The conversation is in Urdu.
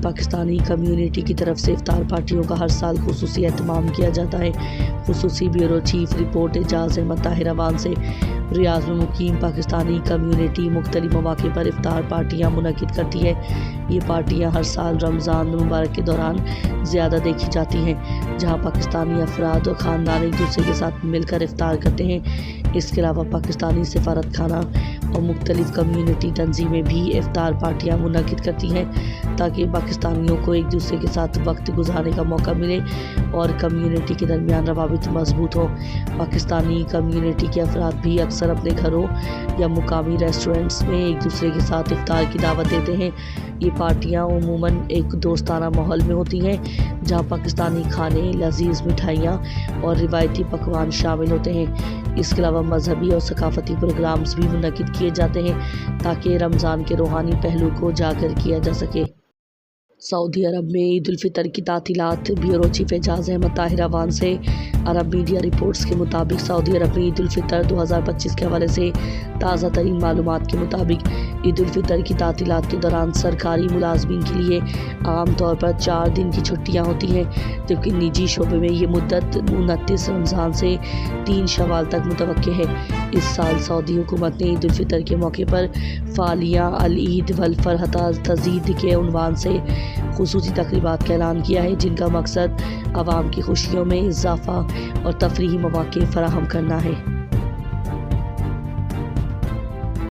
پاکستانی کمیونٹی کی طرف سے افطار پارٹیوں کا ہر سال خصوصی اہتمام کیا جاتا ہے۔ خصوصی بیورو چیف رپورٹ اعجاز احمد طاہر اوان سے ریاض میں مقیم پاکستانی کمیونٹی مختلف مواقع پر افطار پارٹیاں منعقد کرتی ہے۔ یہ پارٹیاں ہر سال رمضان المبارک کے دوران زیادہ دیکھی جاتی ہیں، جہاں پاکستانی افراد اور خاندان ایک دوسرے کے ساتھ مل کر افطار کرتے ہیں۔ اس کے علاوہ پاکستانی سفارت خانہ اور مختلف کمیونٹی تنظیمیں بھی افطار پارٹیاں منعقد کرتی ہیں تاکہ پاکستانیوں کو ایک دوسرے کے ساتھ وقت گزارنے کا موقع ملے اور کمیونٹی کے درمیان روابط مضبوط ہوں۔ پاکستانی کمیونٹی کے افراد بھی اکثر اپنے گھروں یا مقامی ریسٹورنٹس میں ایک دوسرے کے ساتھ افطار کی دعوت دیتے ہیں۔ یہ پارٹیاں عموماً ایک دوستانہ ماحول میں ہوتی ہیں جہاں پاکستانی کھانے، لذیذ مٹھائیاں اور روایتی پکوان شامل ہوتے ہیں۔ اس کے علاوہ مذہبی اور ثقافتی پروگرامز بھی منعقد کیے جاتے ہیں تاکہ رمضان کے روحانی پہلو کو اجاگر کیا جا سکے۔ سعودی عرب میں عید الفطر کی تعطیلات۔ بیورو چیف اعجاز احمد طاہر اوان سے عرب میڈیا رپورٹس کے مطابق سعودی عرب میں عید الفطر 2025 کے حوالے سے تازہ ترین معلومات کے مطابق عید الفطر کی تعطیلات کے دوران سرکاری ملازمین کے لیے عام طور پر 4 دن کی چھٹیاں ہوتی ہیں، جبکہ نجی شعبے میں یہ مدت 29 رمضان سے 3 شوال تک متوقع ہے۔ اس سال سعودی حکومت نے عید الفطر کے موقع پر فعالیہ العید والفرحۃ تزید کے عنوان سے خصوصی تقریبات کا اعلان کیا ہے، جن کا مقصد عوام کی خوشیوں میں اضافہ اور تفریحی مواقع فراہم کرنا ہے۔